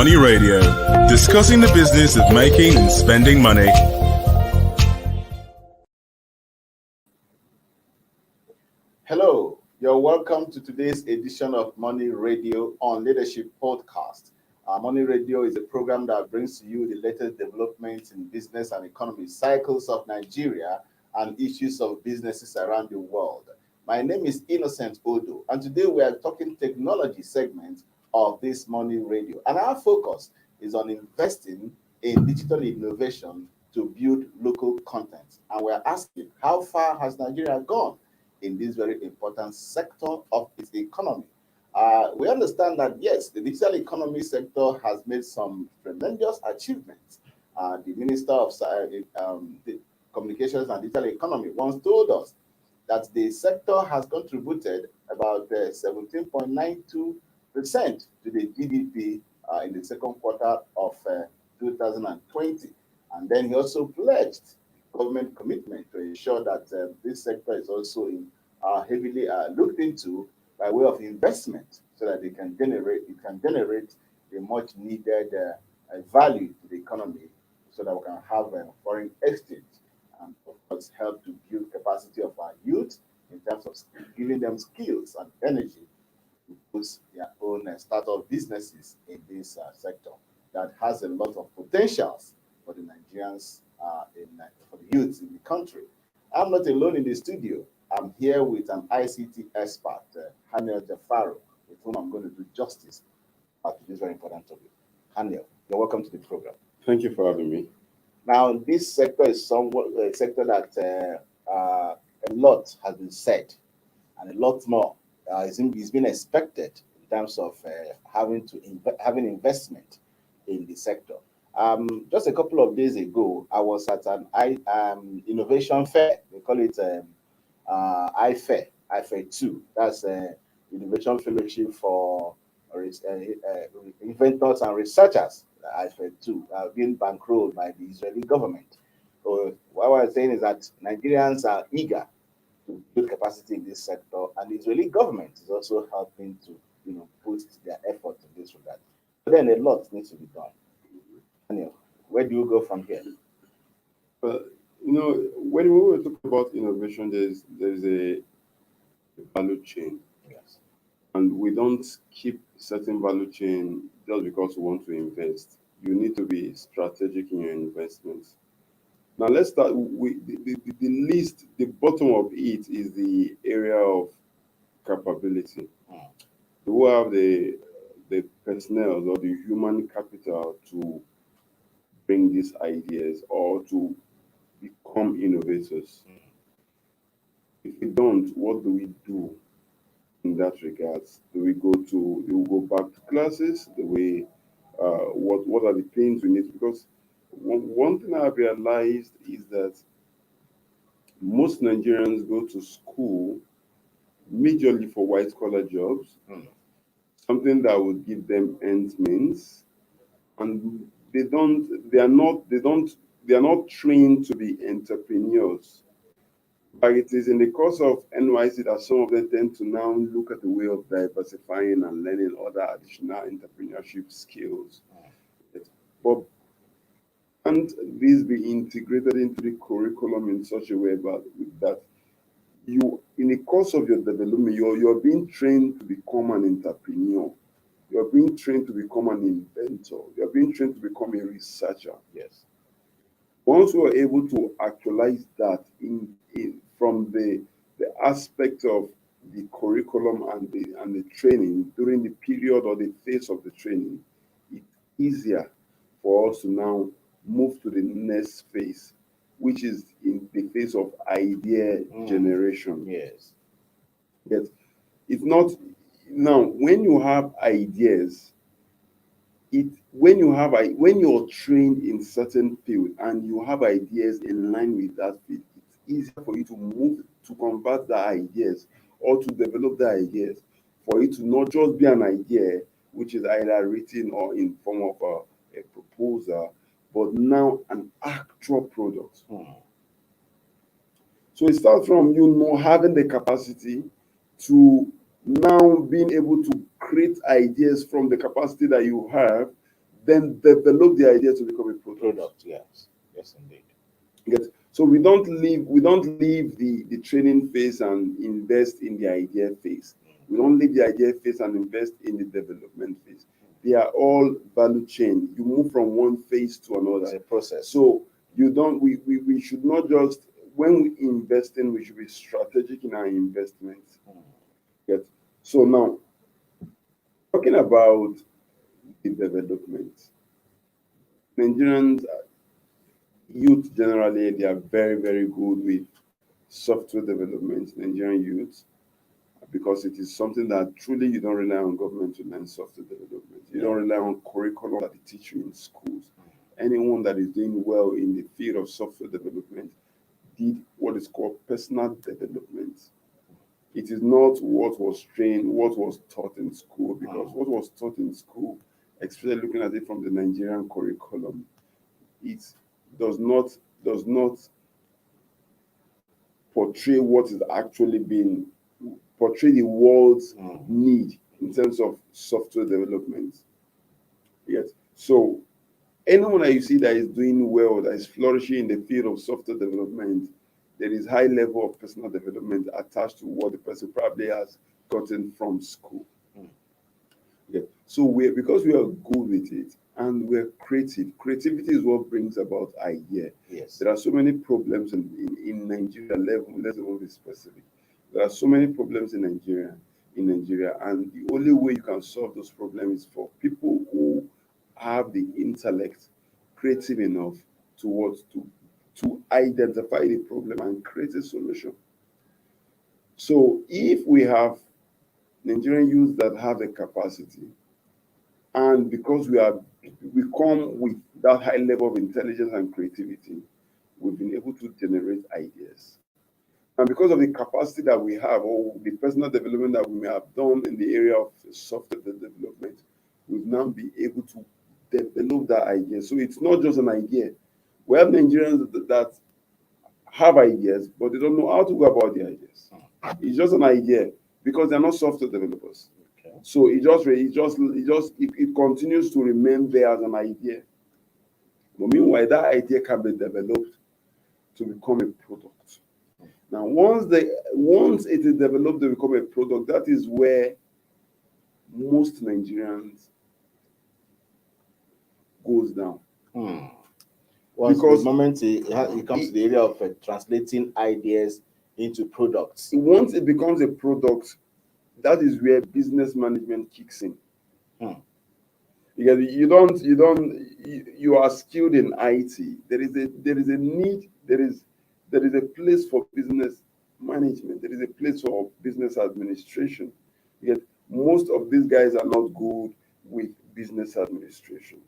Money Radio, discussing the business of making and spending money. Hello, you're welcome to today's edition of Money Radio on Leadership Podcast. Money Radio is a program that brings to you the latest developments in business and economy cycles of Nigeria and issues of businesses around the world. My name is Innocent Odo, and today we are talking technology segment of this Money Radio. And our focus is on investing in digital innovation to build local content. And we're asking, how far has Nigeria gone in this very important sector of its economy? We understand that, yes, the digital economy sector has made some tremendous achievements. The Minister of the Communications and Digital Economy once told us that the sector has contributed about 17.92% to the GDP in the second quarter of 2020. And then he also pledged government commitment to ensure that this sector is also heavily looked into by way of investment, so that it can generate the much needed value to the economy, so that we can have foreign exchange and of course help to build capacity of our youth in terms of giving them skills and energy to boost their own startup businesses in this sector that has a lot of potentials for the Nigerians, for the youths in the country. I'm not alone in the studio. I'm here with an ICT expert, Haniel Jafaro, with whom I'm going to do justice to this very important topic. Haniel, you're welcome to the program. Thank you for having me. Now, this sector is somewhat a sector that a lot has been said, and a lot more is being expected in terms of having investment in the sector. Just a couple of days ago, I was at an innovation fair. They call it IFE 2. That's Innovation Fellowship for inventors and researchers. IFE 2 being bankrolled by the Israeli government. So what I was saying is that Nigerians are eager to build capacity in this sector, and the Israeli government is also helping to boost their efforts in this regard. But then a lot needs to be done. Daniel, where do you go from here? When we were talking about innovation, there's a value chain. Yes. And we don't keep certain value chain just because we want to invest. You need to be strategic in your investments. Now let's start with the bottom of it is the area of capability. Who have the personnel or the human capital to bring these ideas or to become innovators? If we don't, what do we do in that regards? Do we go back to classes? What are the things we need? Because one thing I realized is that most Nigerians go to school majorly for white collar jobs, something that would give them ends means, and they are not trained to be entrepreneurs. But it is in the course of NYC that some of them tend to now look at the way of diversifying and learning other additional entrepreneurship skills. And these be integrated into the curriculum in such a way that you, in the course of your development, you're being trained to become an entrepreneur. You're being trained to become an inventor. You're being trained to become a researcher. Yes. Once we are able to actualize that from the aspect of the curriculum and the training during the period or the phase of the training, it's easier for us to now move to the next phase, which is in the phase of idea generation. Yes. Yes. It's not now when you have ideas, when you're trained in certain field and you have ideas in line with that field, it's easier for you to move to convert the ideas or to develop the ideas, for it to not just be an idea which is either written or in form of a proposal, but now an actual product. So it starts from having the capacity to now being able to create ideas from the capacity that you have, then develop the idea to become a Product, yes. Yes, indeed. Get? So we don't leave the training phase and invest in the idea phase. We don't leave the idea phase and invest in the development phase. They are all value chain. You move from one phase to It's another. a process. So you don't we should not just, when we invest in, we should be strategic in our investments. Get? So now, talking about the development, Nigerians, youth generally, they are very, very good with software development, Nigerian youth, because it is something that truly you don't rely on government to learn software development. You don't rely on curriculum that they teach you in schools. Anyone that is doing well in the field of software development did what is called personal development. It is not what was trained, what was taught in school, because what was taught in school, especially looking at it from the Nigerian curriculum, it does not portray what is actually being portray the world's need in terms of software development. Yes. So anyone that you see that is doing well, that is flourishing in the field of software development, there is high level of personal development attached to what the person probably has gotten from school. Yeah. So because we are good with it and we're creative. Creativity is what brings about idea. Yes. There are so many problems in Nigeria. Let's even be specific. There are so many problems in Nigeria, and the only way you can solve those problems is for people who have the intellect, creative enough to identify the problem and create a solution. So if we have Nigerian youth that have the capacity, and because we come with that high level of intelligence and creativity, we've been able to generate ideas. And because of the capacity that we have, or the personal development that we may have done in the area of software development, we've now been able to develop that idea. So it's not just an idea. We have Nigerians that have ideas, but they don't know how to go about the ideas. It's just an idea because they're not software developers. Okay. So it continues to remain there as an idea. But meanwhile, that idea can be developed to become a product. Now, once it is developed to become a product, that is where most Nigerians goes down. Once Because the moment it comes to the area of translating ideas into products. Once it becomes a product, that is where business management kicks in. Because you are skilled in IT. There is a need. There is a place for business management. There is a place for business administration. Yet most of these guys are not good with business administration.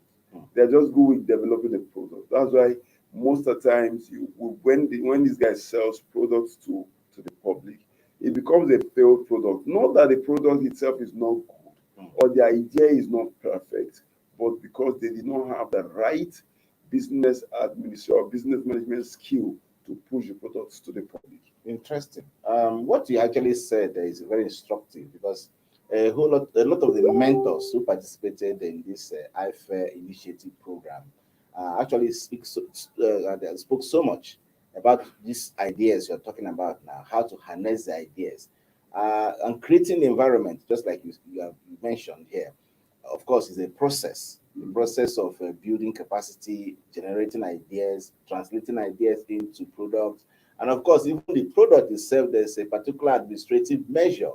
They're just good with developing a product. That's why most of the times when these guys sells products to the public, it becomes a failed product. Not that the product itself is not good or the idea is not perfect, but because they did not have the right business administration or business management skill to push the products to the public. Interesting. What you actually said is very instructive because a lot of the mentors who participated in this IFAIR initiative program actually spoke so much about these ideas you're talking about now, how to harness the ideas, and creating the environment, just like you mentioned here. Of course, is a process. The process of building capacity, generating ideas, translating ideas into products, and of course, even the product itself, there's a particular administrative measure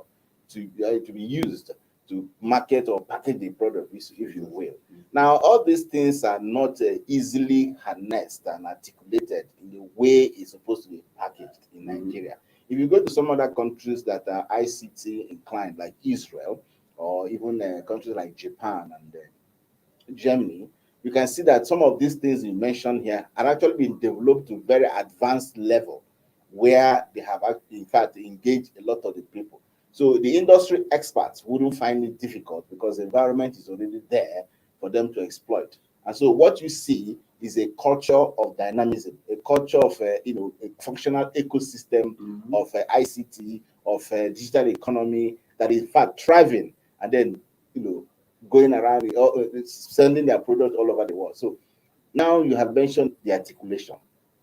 to be used to market or package the product, if you will. Now, all these things are not easily harnessed and articulated in the way it's supposed to be packaged in Nigeria. If you go to some other countries that are ICT inclined, like Israel, or even countries like Japan and Germany, you can see that some of these things you mentioned here are actually being developed to very advanced level, where they have in fact engaged a lot of the people. So the industry experts wouldn't find it difficult because the environment is already there for them to exploit. And so what you see is a culture of dynamism, a culture of a functional ecosystem of ICT, of digital economy that is in fact thriving, and then going around selling their product all over the world. So now you have mentioned the articulation.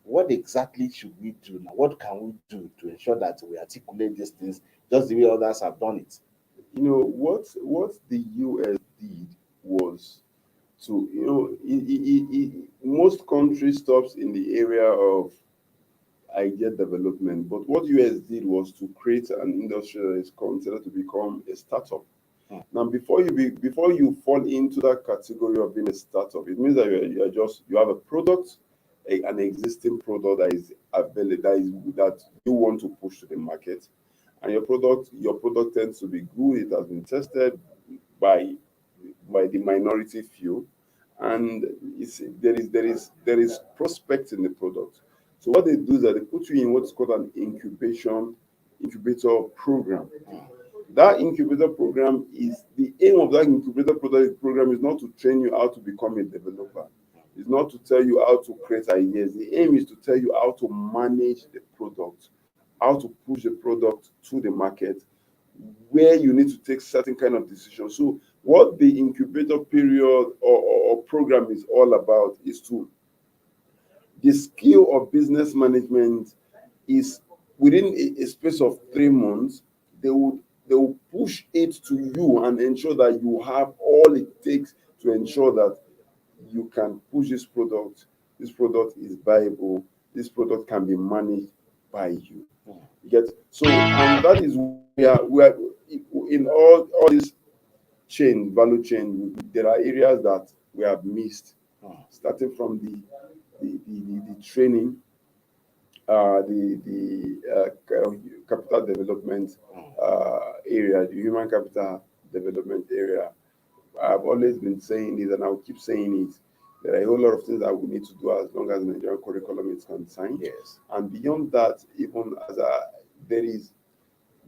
What exactly should we do now? What can we do to ensure that we articulate these things just the way others have done it? You know what the US did was to, most countries stops in the area of idea development, but what US did was to create an industry that is considered to become a startup. Now, before you fall into that category of being a startup, it means that you have a product, an existing product that is available, that you want to push to the market, and your product tends to be good. It has been tested by the minority few, and there is prospect in the product. So what they do is that they put you in what's called an incubator program. That incubator program is the aim of that incubator program is not to train you how to become a developer. It's not to tell you how to create ideas. The aim is to tell you how to manage the product, how to push the product to the market, where you need to take certain kind of decisions. So what the incubator period or program is all about is to the skill of business management is within a space of 3 months, they will push it to you and ensure that you have all it takes to ensure that you can push this product. This product is viable. This product can be managed by you. You get so, and that is where in all this value chain, there are areas that we have missed, starting from the training, capital development area, the human capital development area. I've always been saying this, and I'll keep saying it. There are a whole lot of things that we need to do as long as the Nigerian curriculum is concerned. Yes. And beyond that, even as there is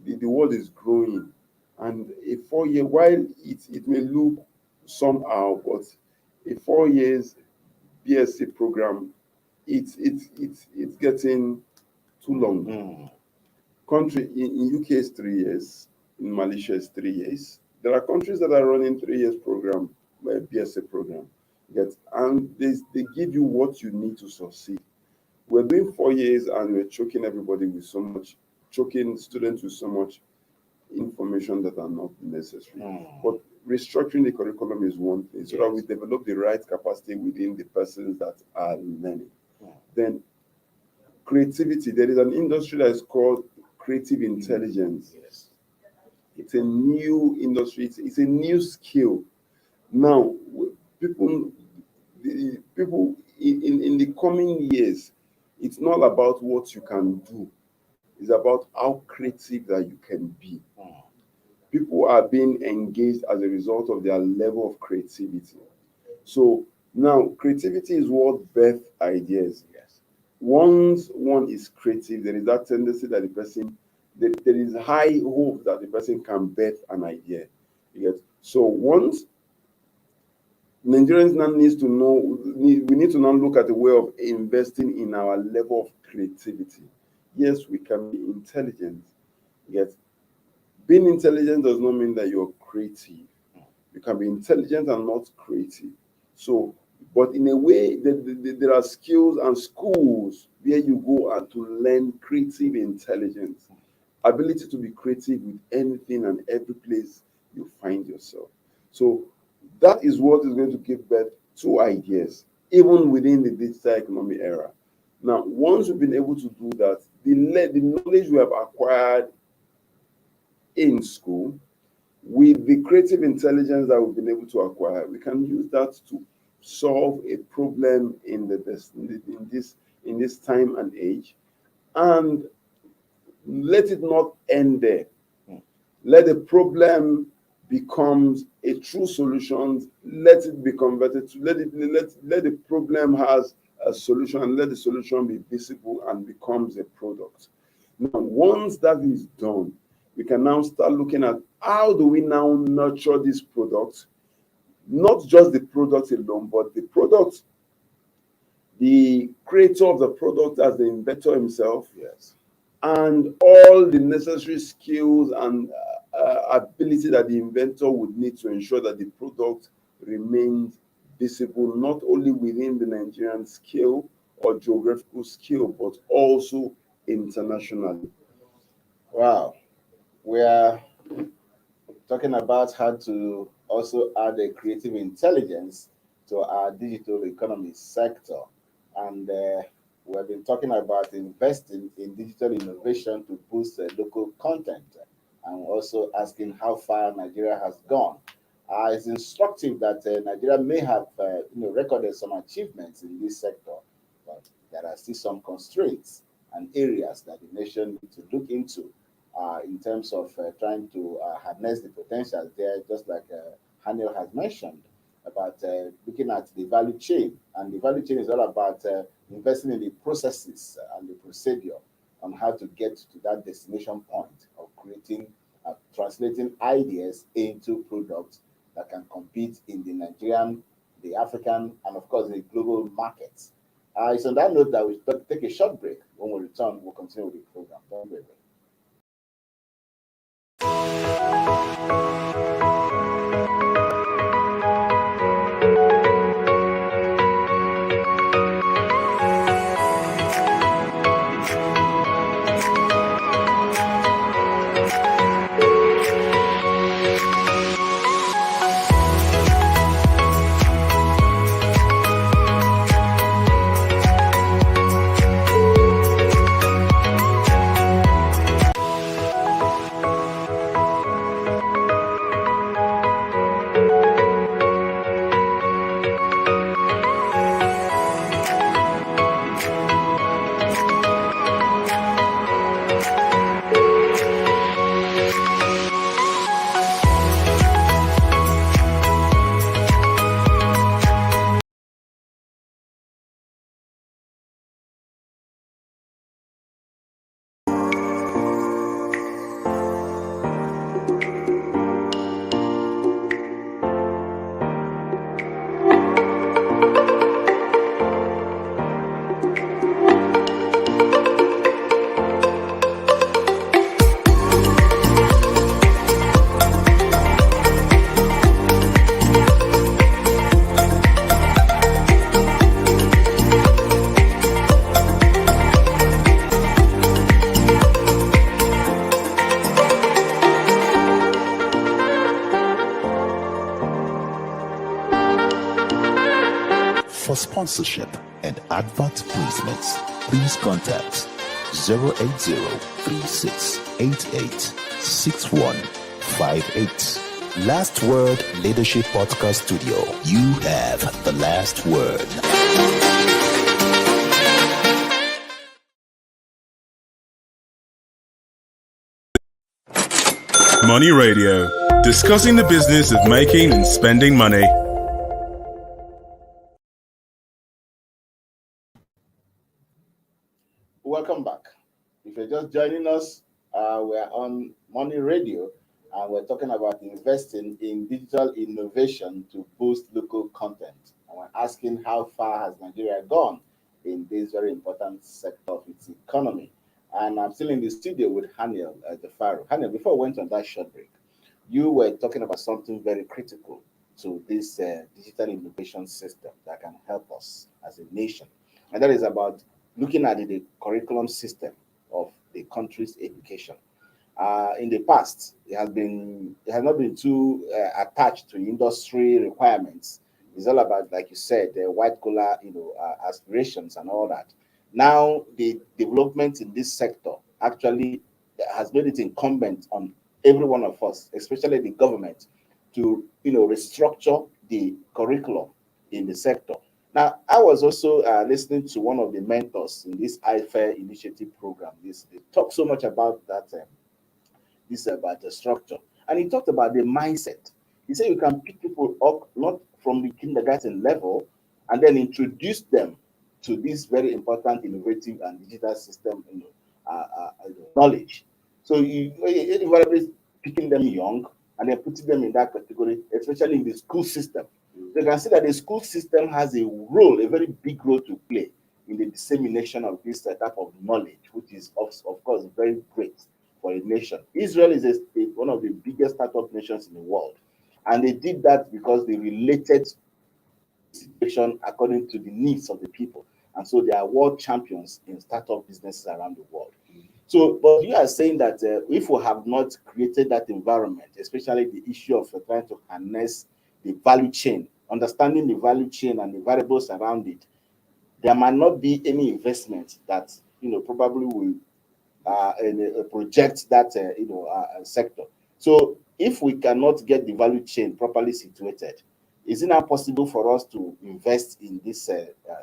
the world is growing, and a 4 year, while it may look somehow, but a 4 years BSc program, it's getting too long. Country in UK is 3 years, in Malaysia is 3 years. There are countries that are running 3 years program, BSc program, and they give you what you need to succeed. We're doing 4 years and we're choking everybody with so much, choking students with so much information that are not necessary. But restructuring the curriculum is one thing, so that we develop the right capacity within the persons that are learning. Then creativity. There is an industry that is called creative intelligence. Yes. It's a new industry. It's a new skill. Now, people in the coming years, it's not about what you can do. It's about how creative that you can be. People are being engaged as a result of their level of creativity. So now, creativity is what birth ideas. Yes. Once one is creative, there is that tendency that there is high hope that the person can birth an idea. Yes. So once Nigerians now we need to now look at the way of investing in our level of creativity. Yes, we can be intelligent. Yes. Being intelligent does not mean that you're creative. You can be intelligent and not creative. So, but in a way, there are skills and schools where you go and to learn creative intelligence, ability to be creative with anything and every place you find yourself. So that is what is going to give birth to ideas, even within the digital economy era. Now, once we've been able to do that, the knowledge we have acquired in school, with the creative intelligence that we've been able to acquire, we can use that to solve a problem in this time and age, and let it not end there. Let the problem becomes a true solution. Let it be converted to let the problem has a solution, and let the solution be visible and becomes a product. Now, once that is done, we can now start looking at how do we now nurture this product, not just the product alone, but the product, the creator of the product as the inventor himself. Yes. and all the necessary skills and ability that the inventor would need to ensure that the product remains visible not only within the Nigerian scale or geographical scale, but also internationally. Wow. We are talking about how to also add a creative intelligence to our digital economy sector. And we've been talking about investing in digital innovation to boost local content, and also asking how far Nigeria has gone. It's instructive that Nigeria may have recorded some achievements in this sector, but there are still some constraints and areas that the nation needs to look into in terms of trying to harness the potential there, just like Haniel has mentioned about looking at the value chain. And the value chain is all about investing in the processes and the procedure on how to get to that destination point of creating, translating ideas into products that can compete in the Nigerian, the African, and of course the global markets. It's on that note that we take a short break. When we return, we'll continue with the program. Don't wait. For sponsorship and advert placements, please contact 080-3688-6158. Last Word Leadership Podcast Studio. You have the last word. Money Radio, discussing the business of making and spending money. Welcome back. If you're just joining us, we're on Money Radio, and we're talking about investing in digital innovation to boost local content. And we're asking how far has Nigeria gone in this very important sector of its economy. And I'm still in the studio with Haniel Defaro. Haniel, before we went on that short break, you were talking about something very critical to this digital innovation system that can help us as a nation. And that is about looking at the curriculum system of the country's education. In the past, it has not been too attached to industry requirements. It's all about, like you said, the white collar, aspirations and all that. Now, the development in this sector actually has made it incumbent on every one of us, especially the government, to restructure the curriculum in the sector. Now, I was also listening to one of the mentors in this iFair initiative program. They talk so much about that, about the structure. And he talked about the mindset. He said you can pick people up not from the kindergarten level and then introduce them to this very important, innovative, and digital system knowledge. So you invariably picking them young and then putting them in that category, especially in the school system. So you can see that the school system has a role, a very big role to play in the dissemination of this type of knowledge, which is of course very great for a nation. Israel is one of the biggest startup nations in the world, and they did that because they related situation according to the needs of the people, and so they are world champions in startup businesses around the world. So, but you are saying that if we have not created that environment, especially the issue of trying to harness the value chain, understanding the value chain and the variables around it, there might not be any investment that probably will project that sector. So, if we cannot get the value chain properly situated, is it not possible for us to invest in this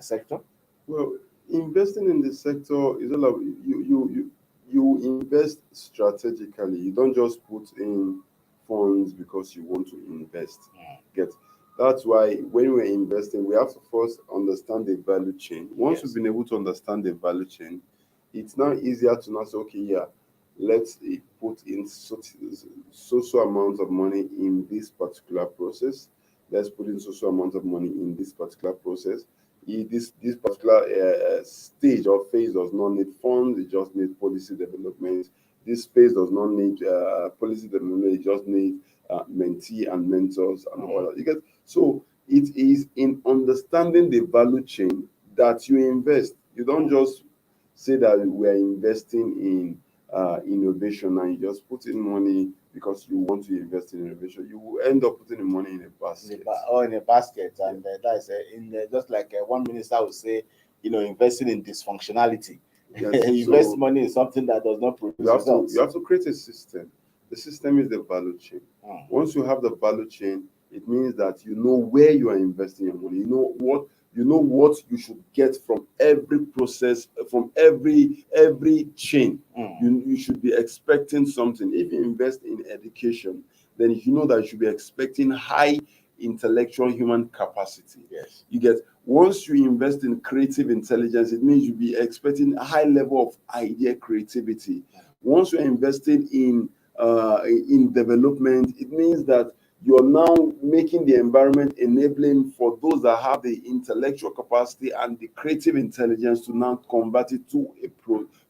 sector? Well, investing in the sector is all about you invest strategically. You don't just put in funds because you want to invest. Get That's why when we're investing, we have to first understand the value chain. Once Yes. we've been able to understand the value chain, it's now easier to now say, okay, yeah, let's put in so amount of money in this particular process. Let's put in so amount of money in this particular process. This particular stage or phase does not need funds, it just needs policy development. This phase does not need policy development, it just needs mentee and mentors and all that. You get So it is in understanding the value chain that you invest. You don't just say that we're investing in innovation and you just put in money because you want to invest in innovation. You will end up putting the money in a basket. Or in a basket, and that's just like one minister would say, investing in dysfunctionality. Yes, Invest so money in something that does not produce you have to results. you have to create a system. The system is the value chain. Once you have the value chain, it means that you know where you are investing your money. You know what you should get from every process, from every chain. You should be expecting something. If you invest in education, then you know that you should be expecting high intellectual human capacity. Yes. You get Once you invest in creative intelligence, it means you'll be expecting a high level of idea creativity. Once you're investing in development, it means that you're now making the environment enabling for those that have the intellectual capacity and the creative intelligence to now convert it to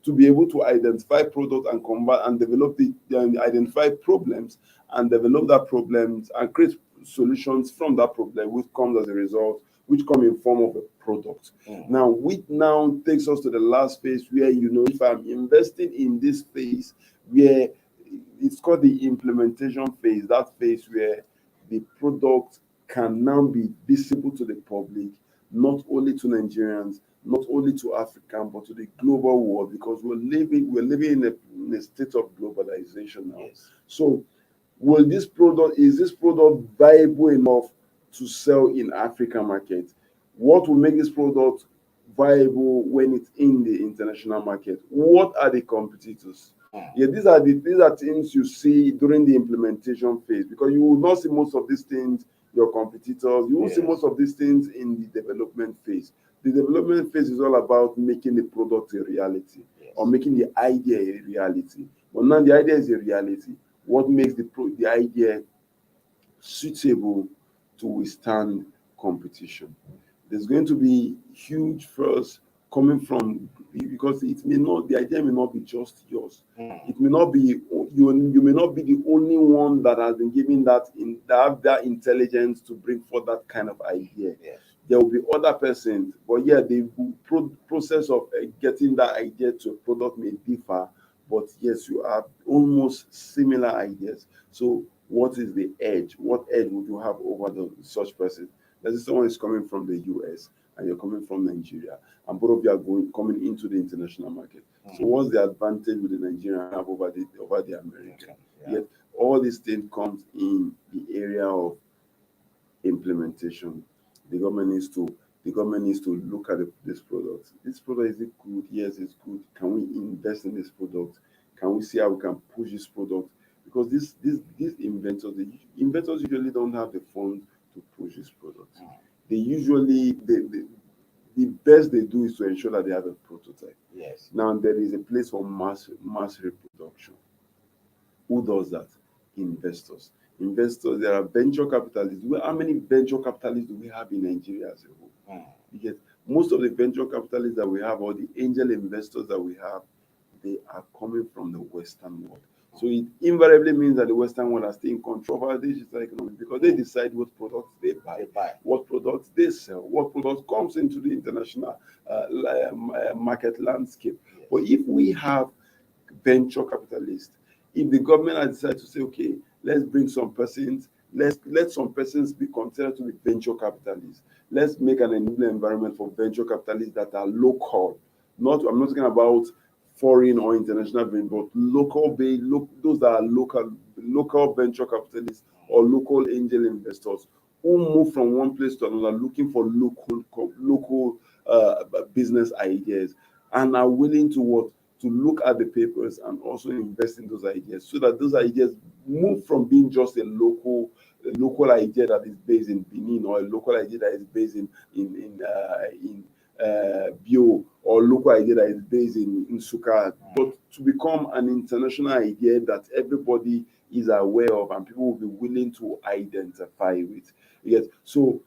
to be able to identify product and combat and develop identify problems and develop that problems and create solutions from that problem, which comes as a result, which come in form of a product. Now, which now takes us to the last phase where, if I'm investing in this phase where it's called the implementation phase, that phase where the product can now be visible to the public, not only to Nigerians, not only to African, but to the global world, because we're living in a state of globalization now. Yes. So is this product viable enough to sell in African market? What will make this product viable when it's in the international market? What are the competitors? Yeah, these are things you see during the implementation phase, because you will not see most of these things, your competitors. You will see most of these things in the development phase. The development phase is all about making the product a reality, or making the idea a reality. But now the idea is a reality. What makes the idea suitable to withstand competition? There's going to be huge first coming from, because the idea may not be just yours. It may not be you may not be the only one that has been given that that intelligence to bring forth that kind of idea. There will be other persons, but the process of getting that idea to a product may differ, but yes, you have almost similar ideas. So what is the edge? What edge would you have over such person? Let's say someone is coming from the US and you're coming from Nigeria, and both of you are coming into the international market. So what's the advantage with the Nigerian have over the American? Yet all these things comes in the area of implementation. The government needs to look at this product. This product, is it good? Yes, it's good. Can we invest in this product? Can we see how we can push this product? Because these inventors usually don't have the funds to push this product. They usually the best they do is to ensure that they have a prototype. Yes. Now there is a place for mass reproduction. Who does that? Investors. There are venture capitalists. How many venture capitalists do we have in Nigeria as a whole? Because most of the venture capitalists that we have, or the angel investors that we have, they are coming from the Western world. So it invariably means that the Western world are still in control of our digital economy because they decide what products they buy, what products they sell, what products comes into the international market landscape. Yes. But if we have venture capitalists, if the government has decided to say, okay, let's bring some persons, let some persons be considered to be venture capitalists. Let's make an enabling environment for venture capitalists that are local. I'm not talking about foreign or international, but local based, those that are local venture capitalists or local angel investors who move from one place to another looking for local business ideas and are willing to look at the papers and also invest in those ideas so that those ideas move from being just a local idea that is based in Benin or a local idea that is based in Bio or local idea that is based in Nsukka, but to become an international idea that everybody is aware of and people will be willing to identify with. Yes. So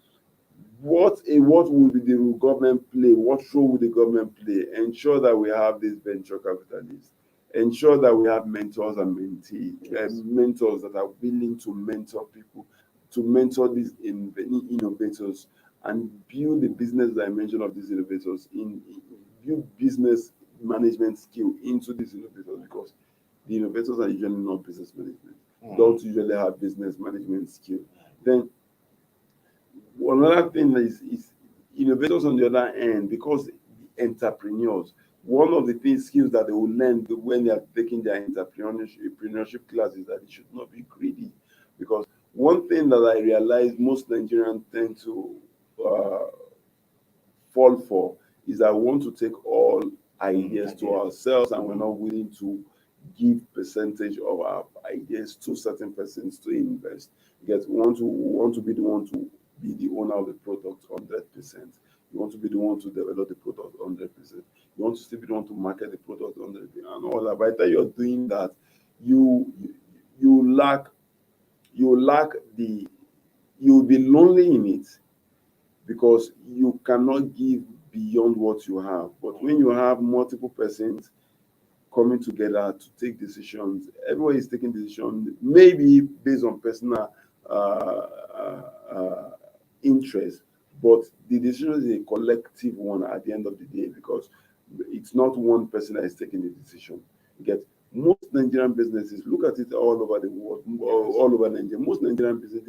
what will the government play? What role will the government play? Ensure that we have these venture capitalists. Ensure that we have mentors and mentees, mentors that are willing to mentor people, to mentor these innovators and build the business dimension of these innovators, build business management skill into these innovators because the innovators are usually not business management. Don't usually have business management skill. Then another thing is innovators on the other end, because entrepreneurs, one of the skills that they will learn when they are taking their entrepreneurship classes is that they should not be greedy. Because one thing that I realize most Nigerians tend to fall for is that we want to take all ideas to ourselves and we're not willing to give percentage of our ideas to certain persons to invest. Because we want to be the one to be the owner of the product 100%. You want to be the one to develop the product 100%. You want to still be the one to market the product 100%. And all that. By the time you're doing that, you'll be lonely in it because you cannot give beyond what you have. But when you have multiple persons coming together to take decisions, everybody is taking decisions, maybe based on personal interest, but the decision is a collective one at the end of the day because it's not one person that is taking the decision. Most Nigerian businesses, look at it all over the world, all over Nigeria. Most Nigerian businesses,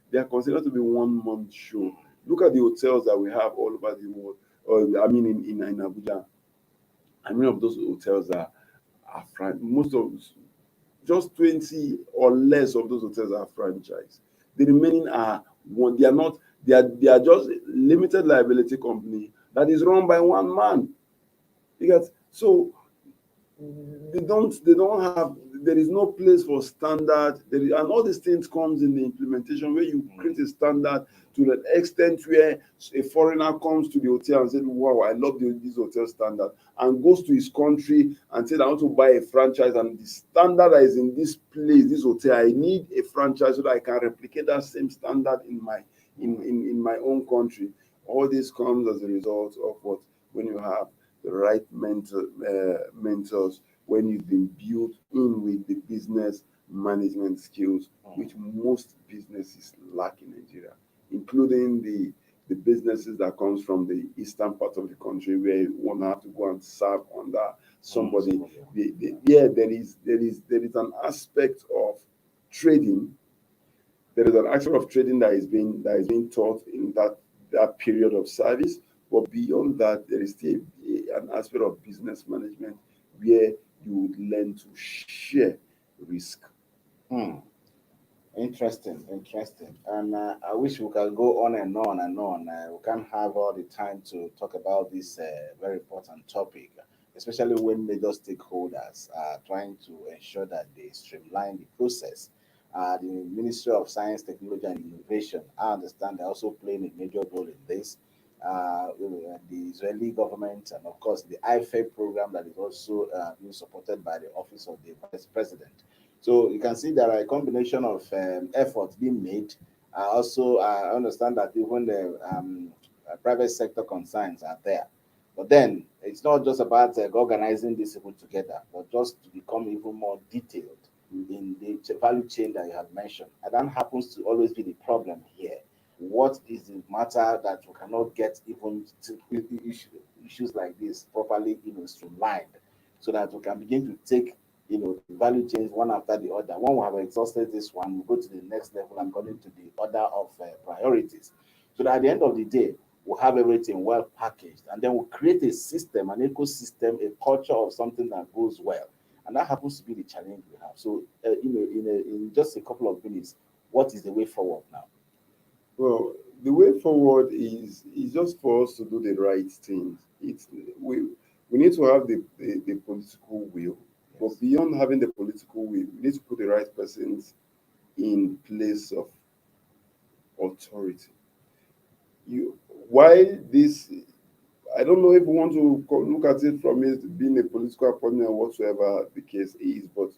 they are considered to be 1 month show. Look at the hotels that we have all over the world. In Abuja. How many of those hotels are most of just 20 or less of those hotels are franchise. The remaining are one. They are just limited liability company that is run by one man. So they don't have, there is no place for standard, and all these things comes in the implementation where you create a standard to the extent where a foreigner comes to the hotel and says, wow, I love this hotel standard, and goes to his country and says, I want to buy a franchise, and the standard that is in this place, this hotel, I need a franchise so that I can replicate that same standard in my own country. All this comes as a result of what? When you have the right mentors, when you've been built in with the business management skills, which most businesses lack in Nigeria, including the businesses that comes from the eastern part of the country where you won't have to go and serve under somebody. There is an aspect of trading. There is an aspect of trading that is being taught in that period of service. But beyond that, there is still an aspect of business management where you would learn to share risk. Interesting. And I wish we could go on and on and on. We can't have all the time to talk about this very important topic, especially when major stakeholders are trying to ensure that they streamline the process. The Ministry of Science, Technology and Innovation, I understand they're also playing a major role in this. The Israeli government, and of course the IFE program that is also being supported by the Office of the Vice President. So you can see there are a combination of efforts being made. Also, I understand that even the private sector concerns are there. But then it's not just about organizing these people together, but just to become even more detailed in the value chain that you have mentioned. And that happens to always be the problem here. What is the matter that we cannot get even to issues like this properly, streamlined, so that we can begin to take, the value chains one after the other. When we have exhausted this one, we go to the next level according to the order of priorities. So that at the end of the day, we'll have everything well packaged, and then we'll create a system, an ecosystem, a culture of something that goes well. And that happens to be the challenge we have. So, in just a couple of minutes, what is the way forward now? Well, the way forward is just for us to do the right things. We need to have the political will, but beyond having the political will, we need to put the right persons in place of authority. While this, I don't know if we want to look at it from it being a political appointment or whatsoever the case is, but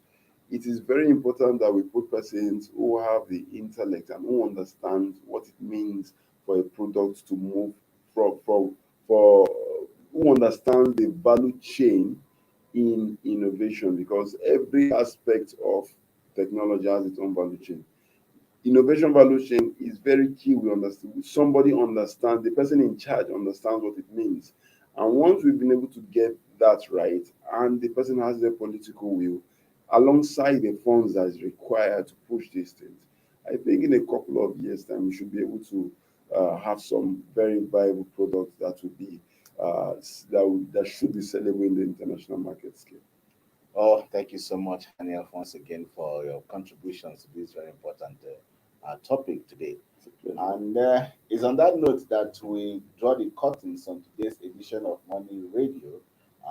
it is very important that we put persons who have the intellect and who understand what it means for a product to move for who understand the value chain in innovation, because every aspect of technology has its own value chain. Innovation value chain is very key. We understand, somebody understands, the person in charge understands what it means. And once we've been able to get that right, and the person has the political will, alongside the funds that is required to push these things, I think in a couple of years' time, we should be able to have some very viable products that will be that should be sellable in the international market scale. Oh, thank you so much, Daniel, once again for your contributions to this very important topic today. And it's on that note that we draw the curtains on today's edition of Money Radio.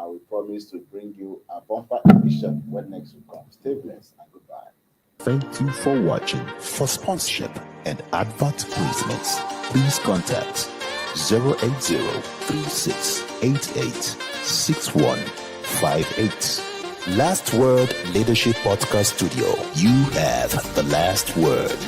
We promise to bring you a bumper edition when next we come. Stay blessed and goodbye. Thank you for watching. For sponsorship and advert placements, please contact 080-3688-6158. Last Word Leadership Podcast Studio. You have the last word.